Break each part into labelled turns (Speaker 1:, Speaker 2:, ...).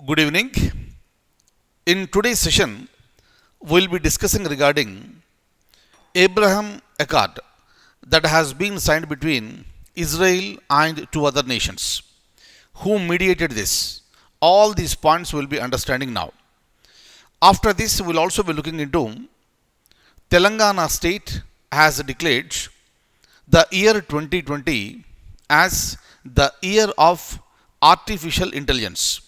Speaker 1: Good evening. In today's session, we'll be discussing regarding Abraham Accord that has been signed between Israel and two other nations. Who mediated this? All these points we'll be understanding now. After this, we'll also be looking into Telangana state has declared the year 2020 as the year of artificial intelligence.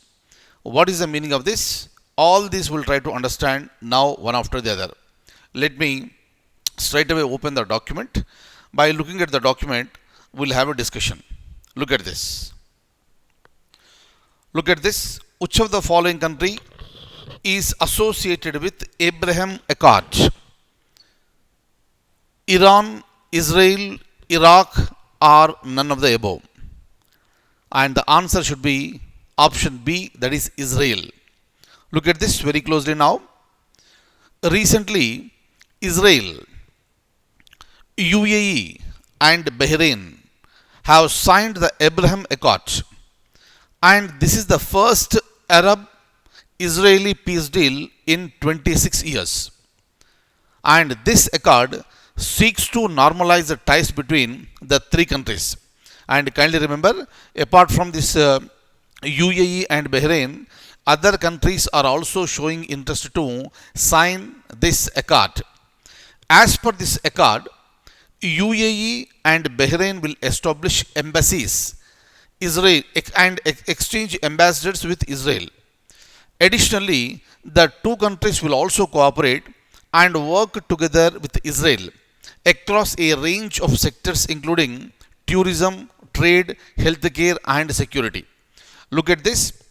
Speaker 1: What is the meaning of this? All this we'll try to understand now one after the other. Let me straight away open the document. By looking at the document, we'll have a discussion. Look at this. Look at this. Which of the following country is associated with Abraham Accord? Iran, Israel, Iraq, or none of the above? And the answer should be option B, that is Israel. Look at this very closely now. Recently, Israel, UAE, and Bahrain have signed the Abraham Accord. And this is the first Arab-Israeli peace deal in 26 years. And this accord seeks to normalize the ties between the three countries. And kindly remember, apart from this UAE and Bahrain, other countries are also showing interest to sign this accord. As per this accord, UAE and Bahrain will establish embassies Israel and exchange ambassadors with Israel. Additionally, the two countries will also cooperate and work together with Israel across a range of sectors including tourism, trade, healthcare, and security. Look at this.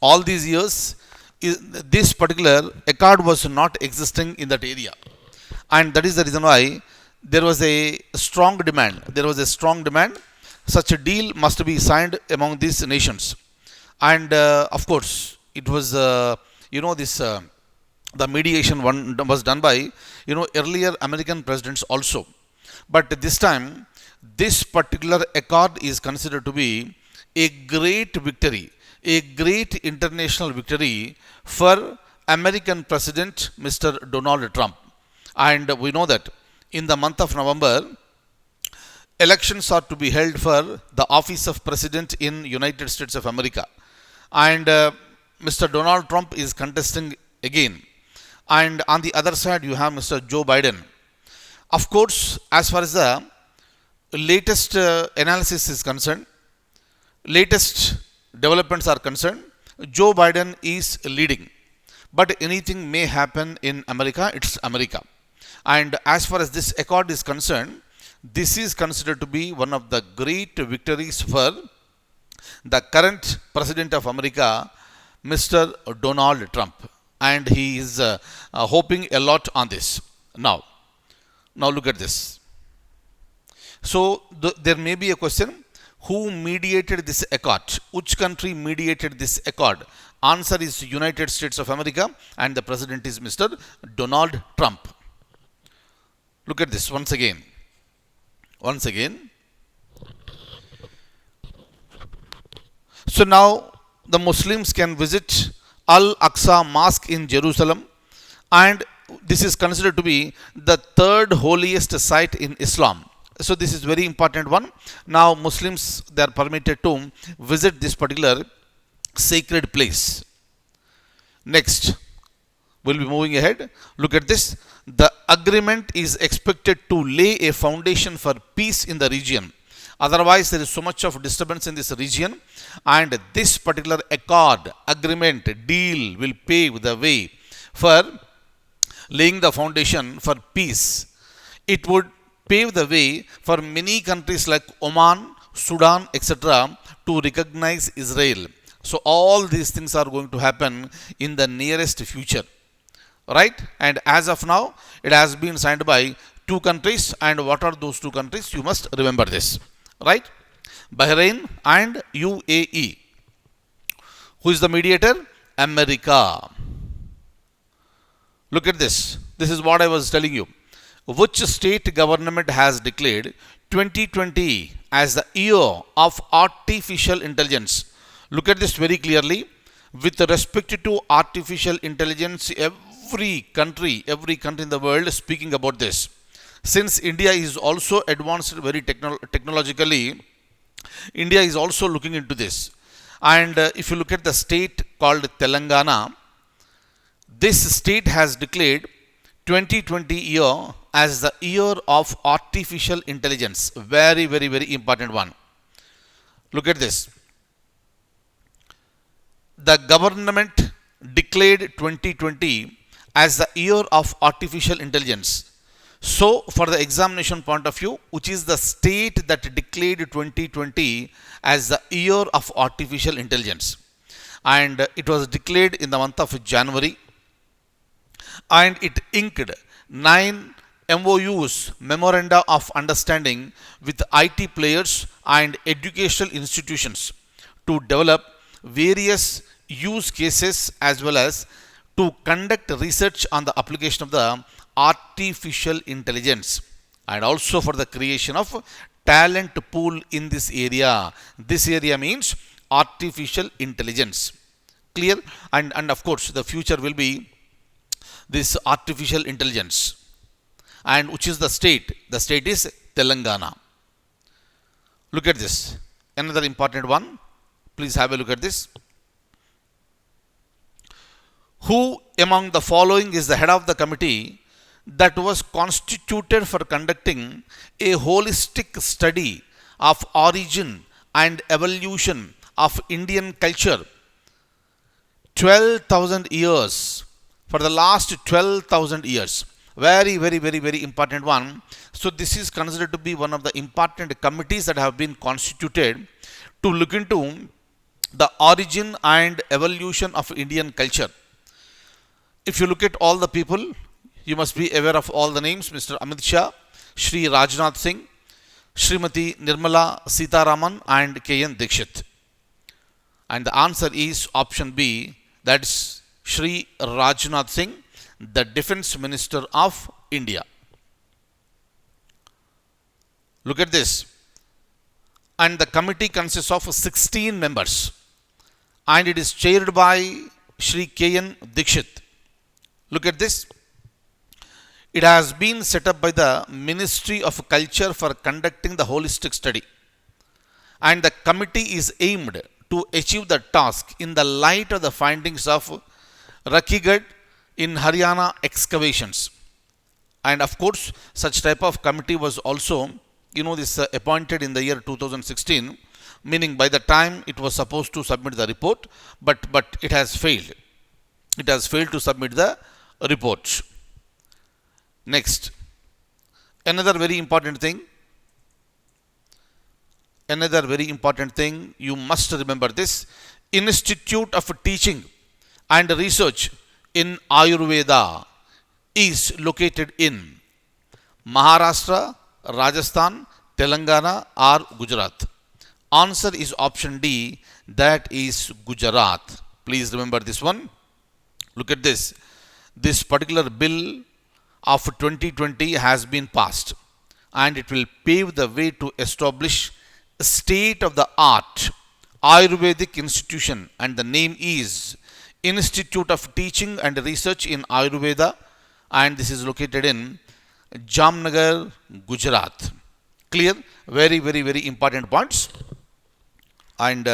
Speaker 1: All these years, this particular accord was not existing in that area. And that is the reason why there was a strong demand. Such a deal must be signed among these nations. And of course, it was, the mediation one was done by, earlier American presidents also. But this time, this particular accord is considered to be a great victory, a great international victory for American President Mr. Donald Trump. And we know that in the month of November, elections are to be held for the office of President in United States of America. And Mr. Donald Trump is contesting again. And on the other side, you have Mr. Joe Biden. Of course, as far as the latest analysis is concerned, latest developments are concerned, Joe Biden is leading. But anything may happen in America, it's America. And as far as this accord is concerned, this is considered to be one of the great victories for the current President of America, Mr. Donald Trump. And he is hoping a lot on this. Now look at this. So there may be a question, who mediated this accord? Which country mediated this accord? Answer is United States of America, and the president is Mr. Donald Trump. Look at this once again. So now the Muslims can visit Al-Aqsa Mosque in Jerusalem, and this is considered to be the third holiest site in Islam. So this is very important one. Now Muslims, they are permitted to visit this particular sacred place. Next, we'll be moving ahead. Look at this. The agreement is expected to lay a foundation for peace in the region. Otherwise, there is so much of disturbance in this region, and this particular accord, agreement, deal will pave the way for laying the foundation for peace. It would pave the way for many countries like Oman, Sudan, etc. to recognize Israel. So all these things are going to happen in the nearest future. Right? And as of now, it has been signed by two countries. And what are those two countries? You must remember this. Right? Bahrain and UAE. Who is the mediator? America. Look at this. This is what I was telling you. Which state government has declared 2020 as the year of artificial intelligence? Look at this very clearly. With respect to artificial intelligence, every country in the world is speaking about this. Since India is also advanced very technologically, India is also looking into this. And if you look at the state called Telangana, this state has declared 2020 year as the year of artificial intelligence. Very, very, very important one. Look at this. The government declared 2020 as the year of artificial intelligence. So, for the examination point of view, which is the state that declared 2020 as the year of artificial intelligence? And it was declared in the month of January, and it inked 9 MOUs, Memoranda of Understanding, with IT players and educational institutions to develop various use cases as well as to conduct research on the application of the artificial intelligence, and also for the creation of talent pool in this area. This area means artificial intelligence. Clear? And of course the future will be this artificial intelligence. And which is the state? The state is Telangana. Look at this. Another important one. Please have a look at this. Who among the following is the head of the committee that was constituted for conducting a holistic study of origin and evolution of Indian culture 12,000 years, for the last 12,000 years? Very, very, very, very important one. So this is considered to be one of the important committees that have been constituted to look into the origin and evolution of Indian culture. If you look at all the people, you must be aware of all the names: Mr. Amit Shah, Shri Rajnath Singh, Srimati Nirmala Sitharaman, and K.N. Dikshit. And the answer is option B, that's Shri Rajnath Singh, the Defense Minister of India. Look at this. And the committee consists of 16 members, and it is chaired by Shri K.N. Dikshit. Look at this. It has been set up by the Ministry of Culture for conducting the holistic study, and the committee is aimed to achieve the task in the light of the findings of Rakhigarh in Haryana excavations. And of course, such type of committee was also, this appointed in the year 2016, meaning by the time it was supposed to submit the report, but it has failed. It has failed to submit the report. Next, another very important thing, you must remember this. Institute of Teaching and Research in Ayurveda is located in Maharashtra, Rajasthan, Telangana, or Gujarat. Answer is option D, that is Gujarat. Please remember this one. Look at this. This particular bill of 2020 has been passed, and it will pave the way to establish a state-of-the-art Ayurvedic institution, and the name is Institute of Teaching and Research in Ayurveda, and this is located in Jamnagar, Gujarat. Clear? Very, very, very important points. And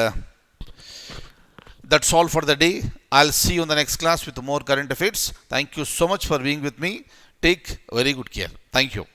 Speaker 1: that's all for the day. I'll see you in the next class with more current affairs. Thank you so much for being with me. Take very good care. Thank you.